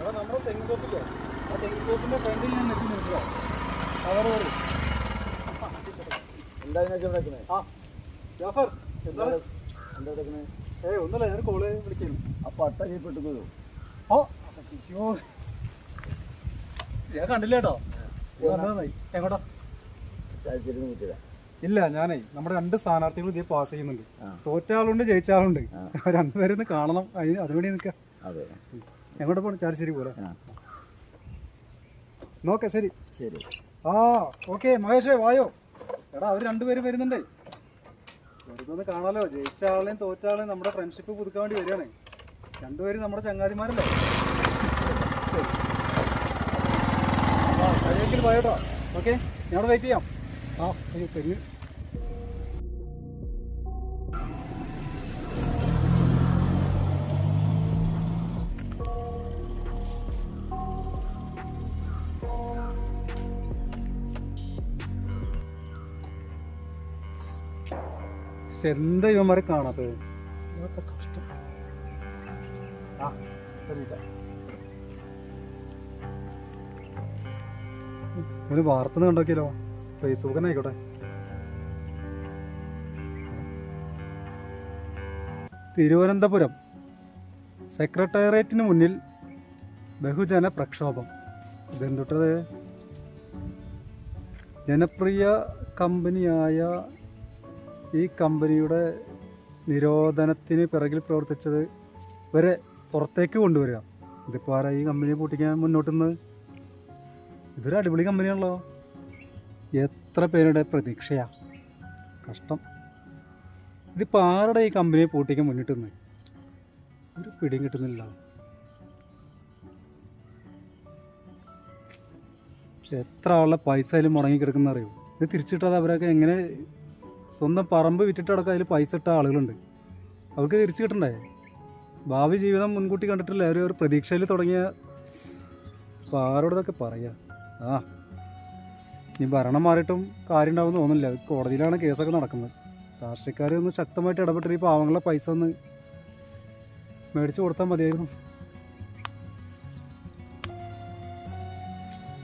നമ്മുടെ തെങ്ങുതോപ്പില്ലേ, ആ തെങ്ങുതോപ്പിന്റെ ഫ്രണ്ടിൽ ഞാൻ നിർത്തി നിർത്തുക. അവർ ആ ജാഫർ എന്താണ് ഒന്നുമില്ല, ഞാൻ കോള് വിളിക്കുന്നു. അപ്പൊ അട്ട ചെയ്യപ്പെട്ടു. ഓ ഞാൻ കണ്ടില്ല കേട്ടോ. എങ്ങോട്ടാ? ഇല്ല, ഞാനേ നമ്മുടെ 2 സ്ഥാനാർത്ഥികൾ ഇതേ പാസ് ചെയ്യുന്നുണ്ട്. തോറ്റാളുണ്ട് ജയിച്ചാളുണ്ട്. രണ്ടുപേരും ഒന്ന് കാണണം, അതുവേണ്ടി നിൽക്കാം. എങ്ങോട്ട് പോകണം? ചാലിശ്ശേരി പോലെ നോക്കെ. ശരി ശരി. ആ ഓക്കെ മഹേഷേ വായോ. എടാ അവർ രണ്ടുപേരും വരുന്നുണ്ടേ. വെറുതെ ഒന്ന് കാണാലോ. ജയിച്ച ആളെയും തോറ്റ ആളെയും നമ്മുടെ ഫ്രണ്ട്ഷിപ്പ് പുതുക്കാൻ വേണ്ടി വരികയാണ്. രണ്ടുപേരും നമ്മുടെ ചങ്ങാതിമാരല്ലേ. കഴിയെങ്കിൽ പോയോട്ടോ. ഓക്കെ, ഞാൻ വെയിറ്റ് ചെയ്യാം. ആ തെങ്ങ് എന്താ ഇവന്മാരെ കാണാത്തത്? കഷ്ടം. ആ ശരിയില്ല, ഒരു വാർത്ത കണ്ടോക്കിയല്ലോ. ഫേസ്ബുക്ക് തന്നെ ആയിക്കോട്ടെ. തിരുവനന്തപുരം സെക്രട്ടേറിയറ്റിന് മുന്നിൽ ബഹുജന പ്രക്ഷോഭം. ഇതെന്തുട്ടത്? ജനപ്രിയ കമ്പനിയായ ഈ കമ്പനിയുടെ നിരോധനത്തിന് പിറകിൽ പ്രവർത്തിച്ചത് വരെ പുറത്തേക്ക് കൊണ്ടുവരിക. ഇതിപ്പോൾ ആരാ ഈ കമ്പനിയെ പൂട്ടിക്കാൻ മുന്നോട്ടുന്നത്? ഇതൊരു അടിപൊളി കമ്പനിയാണല്ലോ. എത്ര പേരുടെ പ്രതീക്ഷയാ. കഷ്ടം. ഇതിപ്പോൾ ആരുടെ ഈ കമ്പനിയെ പൂട്ടിക്കാൻ മുന്നിട്ടുന്നത്? ഒരു പിടിയും കിട്ടുന്നില്ല. എത്ര ആളുടെ പൈസ അതിൽ മുടങ്ങിക്കിടക്കുന്ന അറിയോ? ഇത് തിരിച്ചിട്ടാൽ അവരൊക്കെ എങ്ങനെ? സ്വന്തം പറമ്പ് വിറ്റിട്ടടക്കം അതിൽ പൈസ ഇട്ട ആളുകളുണ്ട്. അവർക്ക് തിരിച്ചു കിട്ടണ്ടേ? ഭാവി ജീവിതം മുൻകൂട്ടി കണ്ടിട്ടില്ല. ഒരു പ്രതീക്ഷയിൽ തുടങ്ങിയ. അപ്പോൾ ആരോടൊക്കെ പറയുക? ആ ഇനി ഭരണം മാറിയിട്ടും കാര്യം ഉണ്ടാവുമെന്ന് തോന്നുന്നില്ല. കോടതിയിലാണ് കേസൊക്കെ നടക്കുന്നത്. രാഷ്ട്രീയക്കാർ ഒന്ന് ശക്തമായിട്ട് ഇടപെട്ടിട്ട് ഈ പാവങ്ങളുടെ പൈസ ഒന്ന് മേടിച്ചു കൊടുത്താൽ മതിയായിരുന്നു.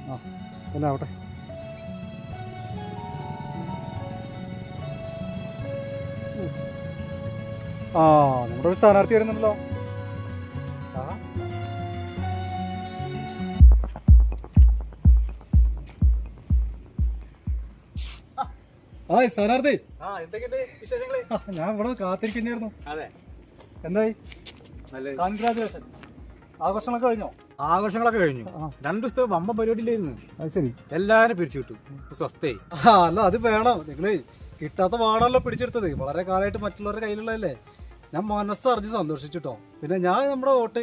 ആ അല്ല ആവട്ടെ. ആ നമ്മുടെ ഒരു സ്ഥാനാർത്ഥി വരുന്നുണ്ടല്ലോ. ആ സ്ഥാനാർത്ഥി, ഞാൻ ഇവിടെ കാത്തിരിക്കുന്നതായിരുന്നു. എന്തായി? കൺഗ്രാജുലേഷൻ. ആഘോഷങ്ങളൊക്കെ കഴിഞ്ഞോ? ആഘോഷങ്ങളൊക്കെ കഴിഞ്ഞു. 2 ദിവസത്തെ വമ്പ പരിപാടിയിലായിരുന്നു. അത് ശരി. എല്ലാരും പിരിച്ചു വിട്ടു. സ്വസ്ഥയായി. അല്ല അത് വേണം. നിങ്ങള് കിട്ടാത്ത വാടാണല്ലോ പിടിച്ചെടുത്തത്. വളരെ കാലമായിട്ട് മറ്റുള്ളവരുടെ കയ്യിലുള്ളതല്ലേ. ഞാൻ മനസ്സറിഞ്ഞ് സന്തോഷിച്ചിട്ടോ. പിന്നെ ഞാൻ നമ്മുടെ വോട്ട്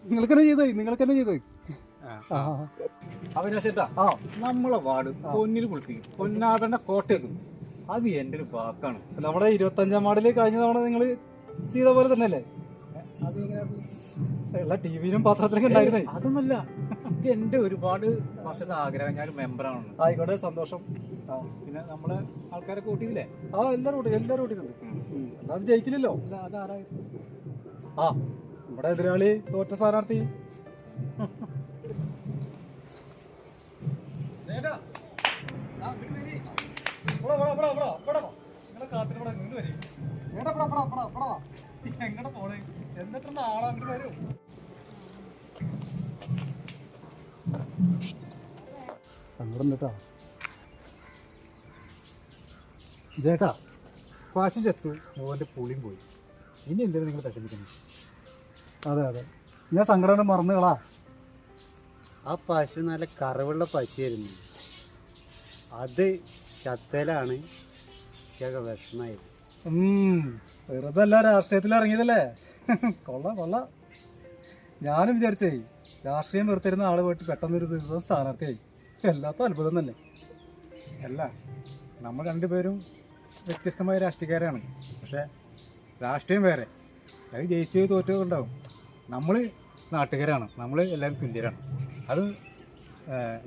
നിങ്ങൾക്ക് തന്നെ ചെയ്തേ. അവിനാശേട്ടാ, നമ്മളെ വാർഡ് പൊന്നിൽ കുളിപ്പിക്കും. പൊന്നാഭരണ കോട്ടയ്ക്കും. അത് എന്റെ ഒരു വാക്കാണ്. നമ്മുടെ 25ാം വാർഡില് കഴിഞ്ഞ തവണ നിങ്ങൾ ചെയ്ത പോലെ തന്നെ അല്ലേ? എല്ലാ ടിവിയിലും പത്രത്തിലൊക്കെ ഉണ്ടായിരുന്നേ. അതൊന്നുമല്ല, ഇത് എന്റെ ഒരുപാട് വർഷത്തെ ആഗ്രഹം. ഞാൻ മെമ്പറാണ്. ആയിക്കോട്ടെ, സന്തോഷം. പിന്നെ നമ്മളെ ആൾക്കാരൊക്കെ വോട്ടിയില്ലേ? എല്ലാവരും വോട്ടിയിട്ടുണ്ട്. എല്ലാവരും ജയിക്കില്ലല്ലോ. ആ നമ്മുടെ എതിരാളി തോറ്റ സ്ഥാനാർത്ഥി. എങ്ങടെ പോണേ? എന്നിട്ട് ആളെ അങ്ങോട്ട് വരും. സങ്കടം കേട്ടാ ചേട്ടാ. പശു ചെത്തു, മോന്റെ പുളിയും പോയി. ഇനി എന്തിനാണ് നിങ്ങൾ വിഷമിക്കുന്നത്? അതെ ഞാൻ സങ്കടം മറന്നുകളാ. ആ പശു നല്ല കറവുള്ള പശുവായിരുന്നു. അത് ചത്തലാണ് വിഷമായി. വെറുതെ അല്ല രാഷ്ട്രീയത്തിൽ ഇറങ്ങിയതല്ലേ. കൊള്ളാം. ഞാനും വിചാരിച്ചേ രാഷ്ട്രീയം വെറുത്തിരുന്ന ആള് പോയിട്ട് പെട്ടെന്നൊരു ദിവസം സ്ഥാനാർത്ഥിയായി. എല്ലാത്ത അത്ഭുതം തന്നെ. അല്ല, നമ്മൾ രണ്ടുപേരും വ്യത്യസ്തമായ രാഷ്ട്രീയക്കാരാണ്. പക്ഷെ രാഷ്ട്രീയം വേറെ. അത് ജയിച്ചത് തോറ്റത് ഉണ്ടാവും. നമ്മൾ നാട്ടുകാരാണ്. നമ്മൾ എല്ലാവരും തുല്യരാണ്. അത്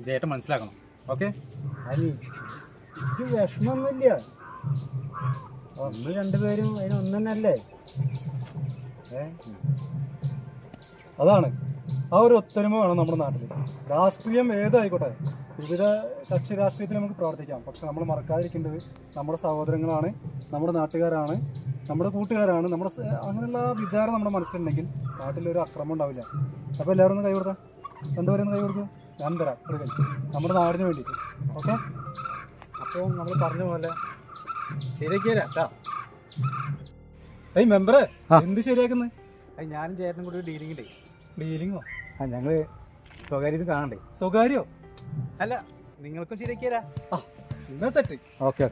ജയേട്ടൻ മനസ്സിലാക്കണം. ഓക്കെ? എനിക്ക് വിഷമമൊന്നുമില്ല. 1-2 പേരും അതിനൊന്നല്ലേ. അതാണ്. ആ ഒരു ഒത്തൊരുമ വേണം നമ്മുടെ നാട്ടിൽ. രാഷ്ട്രീയം ഏതായിക്കോട്ടെ, വിവിധ കക്ഷി രാഷ്ട്രീയത്തിൽ നമുക്ക് പ്രവർത്തിക്കാം. പക്ഷെ നമ്മൾ മറക്കാതിരിക്കേണ്ടത് നമ്മുടെ സഹോദരങ്ങളാണ്, നമ്മുടെ നാട്ടുകാരാണ്, നമ്മുടെ കൂട്ടുകാരാണ്. അങ്ങനെയുള്ള വിചാരം നമ്മുടെ മനസ്സിലുണ്ടെങ്കിൽ നാട്ടിലൊരു അക്രമം ഉണ്ടാവില്ല. അപ്പോൾ എല്ലാവരും ഒന്ന് കൈ കൊടുത്താൽ, രണ്ടുപേരും ഒന്ന് കൈ കൊടുക്കും, ഞാൻ തരാം ഒരു കൈ, നമ്മുടെ നാടിന് വേണ്ടിയിട്ട്. ഓക്കെ, അപ്പോൾ നമ്മൾ പറഞ്ഞ പോലെ ശരിയാക്കിയരാ. ഏയ് മെമ്പറെ, എന്ത് ശരിയാക്കുന്നത്? അത് ഞാനും ചേട്ടനും കൂടി ഒരു ഡീലിംഗ് ഉണ്ട്. ഡീലിങ്ങോ? ഞങ്ങൾ സ്വകാര്യം കാണണ്ടേ? സ്വകാര്യോ? അല്ല, നിങ്ങൾക്കും ശരിയാക്കിയരാ. എന്നാ സെറ്റ്. ഓക്കെ.